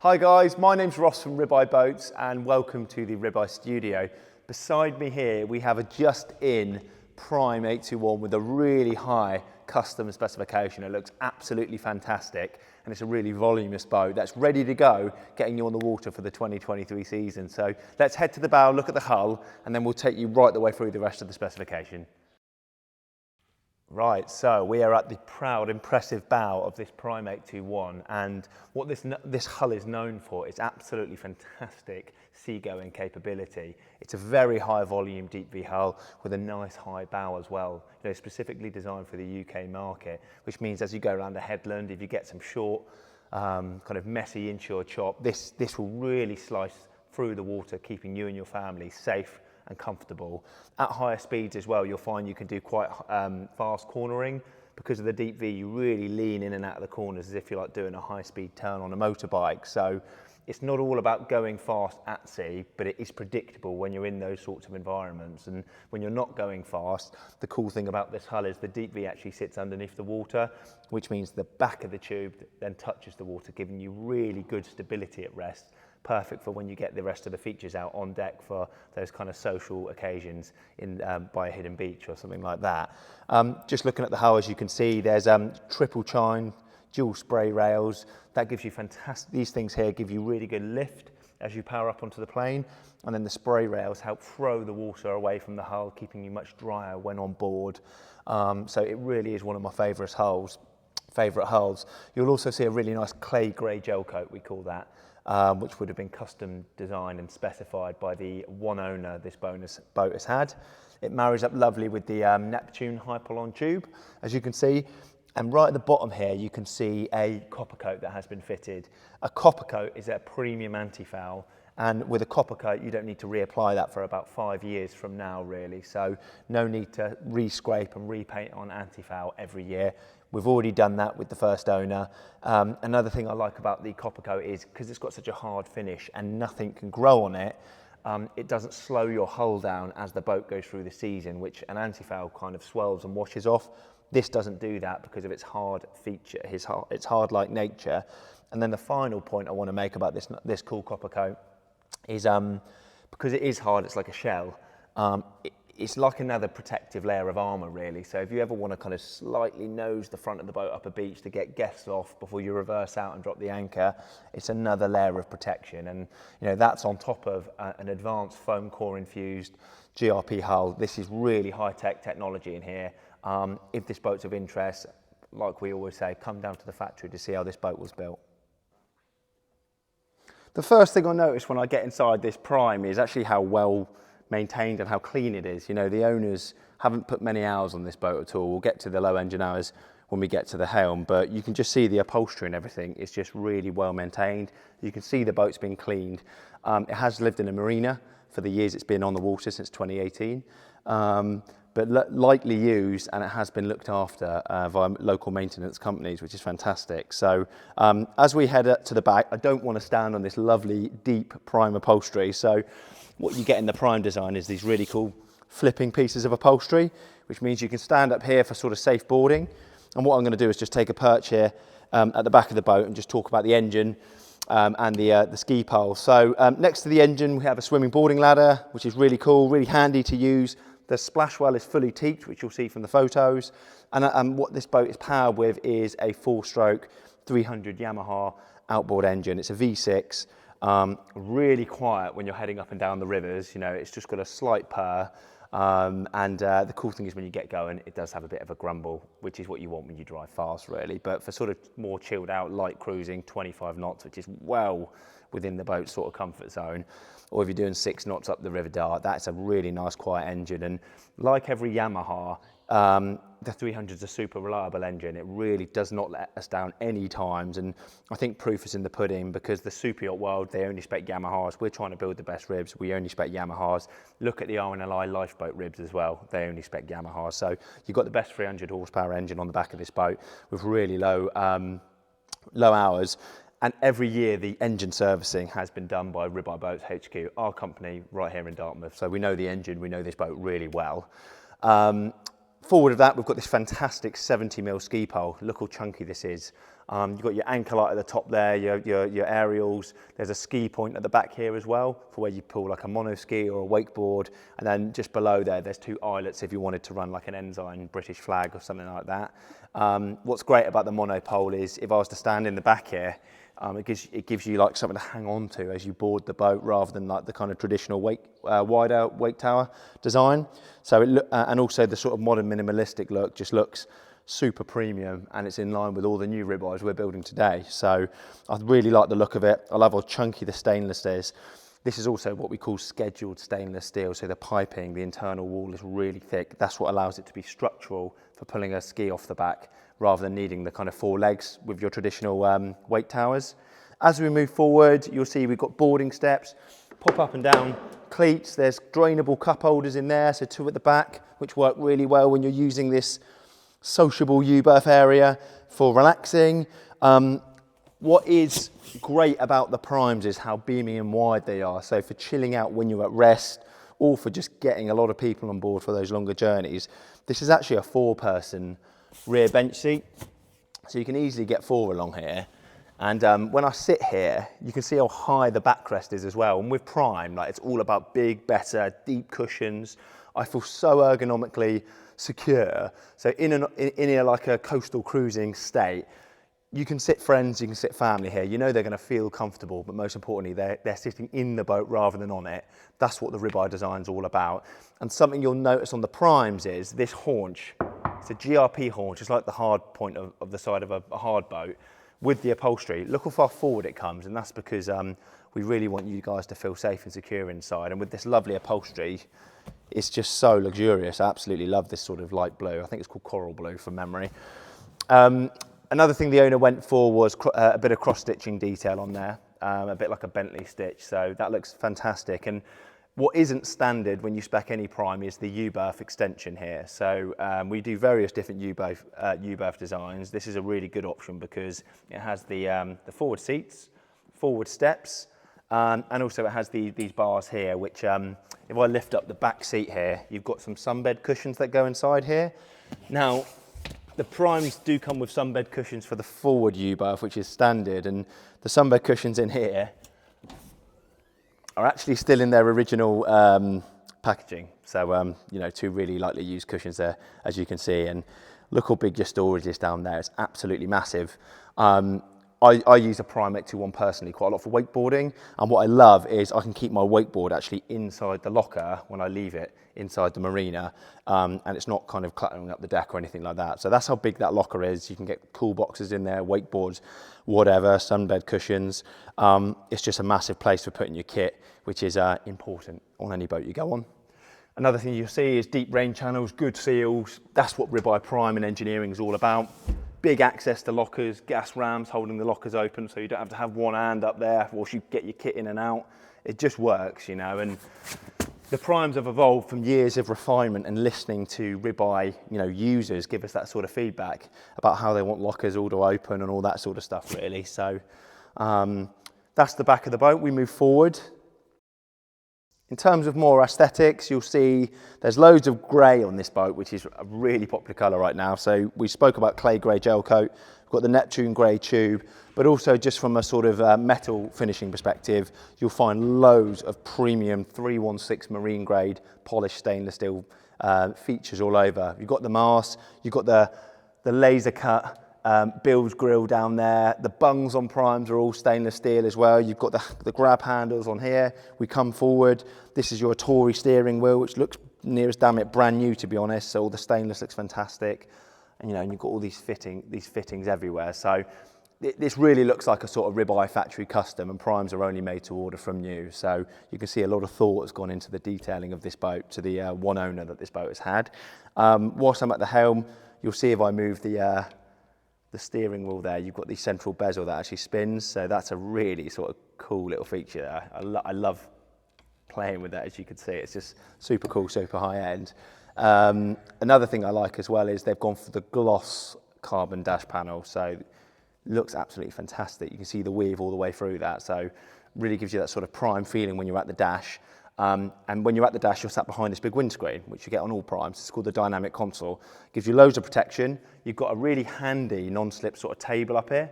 Hi guys, my name's Ross from Ribeye Boats and welcome to the Ribeye studio. Beside me here we have a just-in PRIME 821 with a really high custom specification. It looks absolutely fantastic and it's a really voluminous boat that's ready to go, getting you on the water for the 2023 season. So let's head to the bow, look at the hull, and then we'll take you right the way through the rest of the specification. Right, so we are at the proud, impressive bow of this PRIME 821, and what this hull is known for is absolutely fantastic seagoing capability. It's a very high volume deep V hull with a nice high bow as well, specifically designed for the UK market, which means as you go around a headland, if you get some short, kind of messy inshore chop, this will really slice through the water, keeping you and your family safe and comfortable. At higher speeds as well, you'll find you can do quite fast cornering. Because of the deep V, you really lean in and out of the corners as if you're like doing a high-speed turn on a motorbike. So it's not all about going fast at sea, but it is predictable when you're in those sorts of environments. And when you're not going fast, the cool thing about this hull is the deep V actually sits underneath the water, which means the back of the tube then touches the water, giving you really good stability at rest. Perfect for when you get the rest of the features out on deck for those kind of social occasions by a hidden beach or something like that. Just looking at the hull, as you can see, there's triple chine, dual spray rails. That gives you fantastic, these things here give you really good lift as you power up onto the plane. And then the spray rails help throw the water away from the hull, keeping you much drier when on board. So it really is one of my favourite hulls. You'll also see a really nice clay grey gel coat, we call that. Which would have been custom designed and specified by the one owner this boat has had. It marries up lovely with the Neptune Hypalon tube, as you can see. And right at the bottom here, you can see a copper coat that has been fitted. A copper coat is a premium anti-foul. And with a copper coat, you don't need to reapply that for about 5 years from now, really. So no need to re-scrape and repaint on anti-foul every year. We've already done that with the first owner. Another thing I like about the copper coat is because it's got such a hard finish and nothing can grow on it, it doesn't slow your hull down as the boat goes through the season, which an anti-foul kind of swells and washes off. This doesn't do that because of its hard feature, its hard-like nature. And then the final point I want to make about this cool copper coat is because it is hard, it's like a shell. It's like another protective layer of armour, really. So if you ever want to kind of slightly nose the front of the boat up a beach to get guests off before you reverse out and drop the anchor, it's another layer of protection. And that's on top of an advanced foam core infused GRP hull. This is really high-tech technology in here. If this boat's of interest, like we always say, come down to the factory to see how this boat was built. The first thing I notice when I get inside this PRIME is actually how well maintained and how clean it is. The owners haven't put many hours on this boat at all. We'll get to the low engine hours when we get to the helm, but you can just see the upholstery and everything is just really well maintained. You can see the boat's been cleaned. It has lived in a marina for the years it's been on the water since 2018, but lightly used, and it has been looked after via local maintenance companies, which is fantastic. So as we head up to the back, I don't want to stand on this lovely deep PRIME upholstery. So what you get in the PRIME design is these really cool flipping pieces of upholstery, which means you can stand up here for sort of safe boarding. And what I'm going to do is just take a perch here at the back of the boat and just talk about the engine and the ski pole. So next to the engine, we have a swimming boarding ladder, which is really cool, really handy to use. The splash well is fully teaked, which you'll see from the photos. And what this boat is powered with is a 4-stroke 300 Yamaha outboard engine. It's a V6. Really quiet when you're heading up and down the rivers. It's just got a slight purr. The cool thing is when you get going, it does have a bit of a grumble, which is what you want when you drive fast, really. But for sort of more chilled out, light cruising, 25 knots, which is well within the boat's sort of comfort zone. Or if you're doing 6 knots up the River Dart, that's a really nice quiet engine. And like every Yamaha, the 300 is a super reliable engine. It really does not let us down any times. And I think proof is in the pudding, because the super yacht world, they only spec Yamahas. We're trying to build the best ribs. We only spec Yamahas. Look at the RNLI lifeboat ribs as well. They only spec Yamahas. So you've got the best 300 horsepower engine on the back of this boat with really low hours. And every year the engine servicing has been done by Ribeye Boats HQ, our company right here in Dartmouth. So we know the engine, we know this boat really well. Forward of that, we've got this fantastic 70mm ski pole. Look how chunky this is. You've got your anchor light at the top there, your aerials. There's a ski point at the back here as well for where you pull like a mono ski or a wakeboard. And then just below there, there's 2 eyelets if you wanted to run like an ensign British flag or something like that. What's great about the monopole is if I was to stand in the back here, it gives you like something to hang on to as you board the boat rather than like the kind of traditional wider wake tower design. So and also the sort of modern minimalistic look just looks super premium, and it's in line with all the new ribeyes we're building today. So I really like the look of it. I love how chunky the stainless is. This is also what we call scheduled stainless steel. So the piping, the internal wall is really thick. That's what allows it to be structural for pulling a ski off the back rather than needing the kind of 4 legs with your traditional wake towers. As we move forward, you'll see we've got boarding steps, pop up and down cleats. There's drainable cup holders in there, so 2 at the back, which work really well when you're using this sociable U-berth area for relaxing. What is great about the primes is how beamy and wide they are. So for chilling out when you're at rest, or for just getting a lot of people on board for those longer journeys, this is actually a 4-person rear bench seat. So you can easily get 4 along here. And when I sit here, you can see how high the backrest is as well. And with Prime, like, it's all about big, better, deep cushions. I feel so ergonomically secure. So in like a coastal cruising state, you can sit friends, you can sit family here. You know they're going to feel comfortable, but most importantly, they're sitting in the boat rather than on it. That's what the Ribeye design's all about. And something you'll notice on the Primes is this haunch. It's a GRP haunch. It's like the hard point of the side of a hard boat with the upholstery. Look how far forward it comes, and that's because we really want you guys to feel safe and secure inside. And with this lovely upholstery, it's just so luxurious. I absolutely love this sort of light blue. I think it's called coral blue from memory. Another thing the owner went for was a bit of cross-stitching detail on there, a bit like a Bentley stitch, so that looks fantastic. And what isn't standard when you spec any Prime is the U-berth extension here. So we do various different U-berth designs. This is a really good option because it has the forward seats, forward steps, and also it has these bars here, which if I lift up the back seat here, you've got some sunbed cushions that go inside here. Now, the Primes do come with sunbed cushions for the forward U-berth, which is standard, and the sunbed cushions in here are actually still in their original packaging. So, you know, 2 really lightly used cushions there, as you can see, and look how big your storage is down there. It's absolutely massive. I use a Prime EIGHT21 personally quite a lot for wakeboarding, and what I love is I can keep my wakeboard actually inside the locker when I leave it inside the marina, and it's not kind of cluttering up the deck or anything like that. So that's how big that locker is. You can get cool boxes in there, wakeboards, whatever, sunbed cushions. It's just a massive place for putting your kit, which is important on any boat you go on. Another thing you'll see is deep rain channels, good seals. That's what Ribeye Prime and engineering is all about. Big access to lockers, gas rams holding the lockers open so you don't have to have one hand up there whilst you get your kit in and out. It just works, you know. And the Primes have evolved from years of refinement and listening to Ribeye, you know, users give us that sort of feedback about how they want lockers all to open and all that sort of stuff, really. So that's the back of the boat. We move forward. In terms of more aesthetics, you'll see there's loads of grey on this boat, which is a really popular colour right now. So we spoke about clay grey gel coat. We've got the Neptune grey tube, but also just from a sort of metal finishing perspective, you'll find loads of premium 316 marine grade polished stainless steel features all over. You've got the mast, you've got the laser cut bilge grill down there. The bungs on Primes are all stainless steel as well. You've got the grab handles on here. We come forward. This is your Tory steering wheel, which looks near as damn it brand new, to be honest. So all the stainless looks fantastic. And, you know, and you've got all these fittings everywhere. So this really looks like a sort of Ribeye factory custom, and Primes are only made to order from new. So you can see a lot of thought has gone into the detailing of this boat to the one owner that this boat has had. Whilst I'm at the helm, you'll see if I move the steering wheel there, you've got the central bezel that actually spins. So that's a really sort of cool little feature there. I love playing with that, as you can see. It's just super cool, super high end. Another thing I like as well is they've gone for the gloss carbon dash panel. So it looks absolutely fantastic. You can see the weave all the way through that. So really gives you that sort of Prime feeling when you're at the dash. And when you're at the dash, you're sat behind this big windscreen, which you get on all primes. It's called the dynamic console. Gives you loads of protection. You've got a really handy non-slip sort of table up here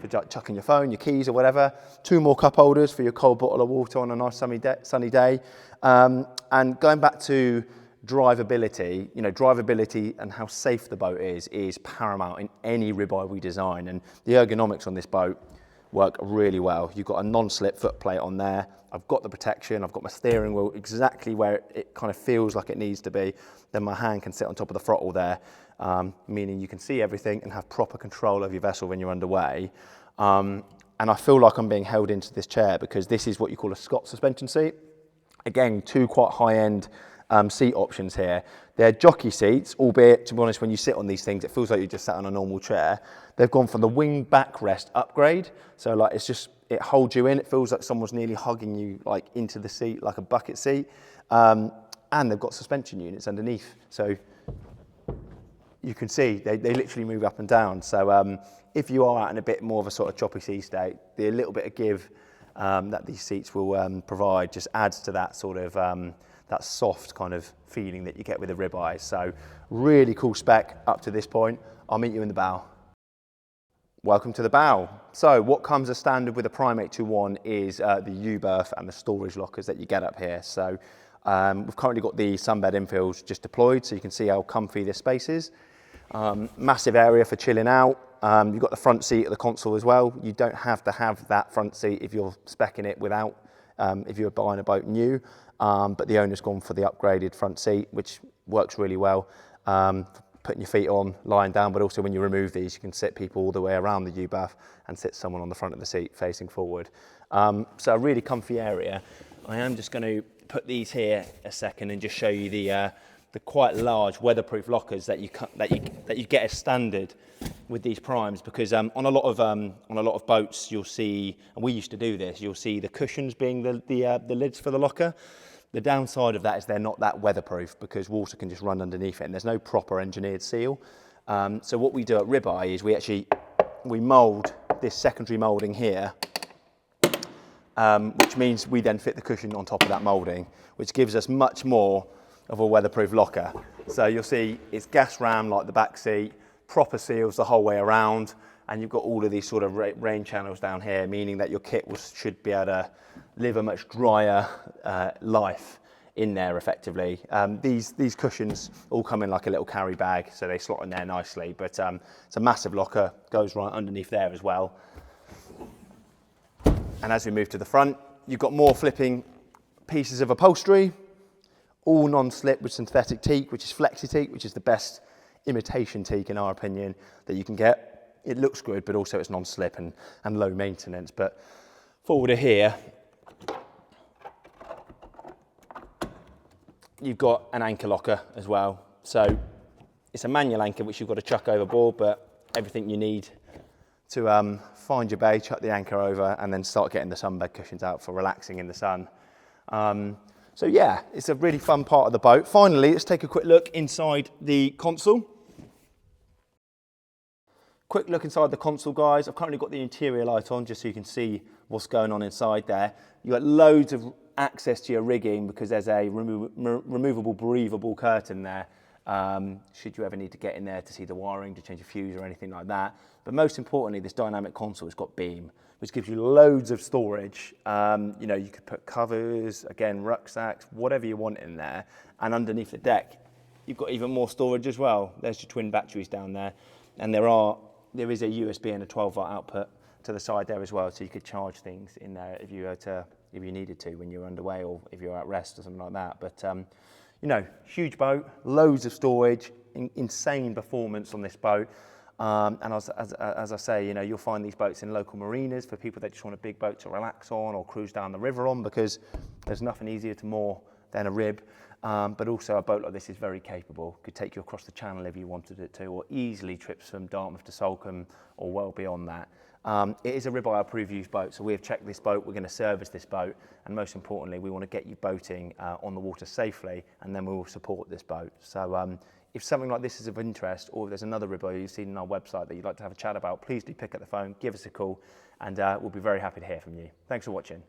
for chucking your phone, your keys or whatever. 2 more cup holders for your cold bottle of water on a nice sunny day. And going back to drivability, drivability and how safe the boat is paramount in any ribeye we design. And the ergonomics on this boat work really well. You've got a non-slip foot plate on there. I've got the protection. I've got my steering wheel exactly where it kind of feels like it needs to be. Then my hand can sit on top of the throttle there, meaning you can see everything and have proper control of your vessel when you're underway. And I feel like I'm being held into this chair because this is what you call a Scot suspension seat. Again, 2 quite high-end seat options here. They're jockey seats, albeit, to be honest, when you sit on these things, it feels like you just sat on a normal chair. They've gone from the wing backrest upgrade. So like it holds you in. It feels like someone's nearly hugging you like into the seat, like a bucket seat. And they've got suspension units underneath. So you can see they literally move up and down. So if you are out in a bit more of a sort of choppy sea state, the little bit of give that these seats will provide just adds to that sort of that soft kind of feeling that you get with the ribeye. So really cool spec up to this point. I'll meet you in the bow. Welcome to the bow. So what comes as standard with the PRIME EIGHT21 is the U-berth and the storage lockers that you get up here. So we've currently got the sunbed infills just deployed, so you can see how comfy this space is. Massive area for chilling out. You've got the front seat at the console as well. You don't have to have that front seat if you're speccing it without, if you're buying a boat new. But the owner's gone for the upgraded front seat, which works really well. Putting your feet on, lying down, but also when you remove these, you can sit people all the way around the U-berth and sit someone on the front of the seat facing forward. So a really comfy area. I am just going to put these here a second and just show you the quite large weatherproof lockers that you get as standard with these primes, because on a lot of boats you'll see, and we used to do this, you'll see the cushions being the lids for the locker. The downside of that is they're not that weatherproof because water can just run underneath it and there's no proper engineered seal. So what we do at Ribeye is we mould this secondary moulding here, which means we then fit the cushion on top of that moulding, which gives us much more of a weatherproof locker. So you'll see it's gas ram like the back seat, proper seals the whole way around, and you've got all of these sort of rain channels down here, meaning that your kit should be able to live a much drier life in there effectively. These cushions all come in like a little carry bag, so they slot in there nicely, but it's a massive locker, goes right underneath there as well. And as we move to the front, you've got more flipping pieces of upholstery, all non-slip with synthetic teak, which is flexi teak, which is the best imitation teak in our opinion that you can get. It looks good, but also it's non-slip and low maintenance. But forward of here, you've got an anchor locker as well. So it's a manual anchor which you've got to chuck overboard, but everything you need to find your bay, chuck the anchor over, and then start getting the sunbed cushions out for relaxing in the sun. So yeah, it's a really fun part of the boat. Finally, let's take a quick look inside the console. Quick look inside the console, guys. I've currently got the interior light on just so you can see what's going on inside there. You've got loads of access to your rigging because there's a removable, breathable curtain there. Should you ever need to get in there to see the wiring, to change a fuse or anything like that. But most importantly, this dynamic console has got beam, which gives you loads of storage. You could put covers, again, rucksacks, whatever you want in there. And underneath the deck, you've got even more storage as well. There's your twin batteries down there. And there is a USB and a 12-volt output to the side there as well, so you could charge things in there if you needed to when you're underway or if you're at rest or something like that. But huge boat, loads of storage, insane performance on this boat. And as I say, you'll find these boats in local marinas for people that just want a big boat to relax on or cruise down the river on, because there's nothing easier to moor than a rib. But also a boat like this is very capable. Could take you across the channel if you wanted it to, or easily trips from Dartmouth to Salcombe or well beyond that. It is a Ribeye approved used boat, so we have checked this boat, we're going to service this boat, and most importantly, we want to get you boating on the water safely, and then we will support this boat. So if something like this is of interest, or if there's another Ribeye you've seen on our website that you'd like to have a chat about, please do pick up the phone, give us a call, and we'll be very happy to hear from you. Thanks for watching.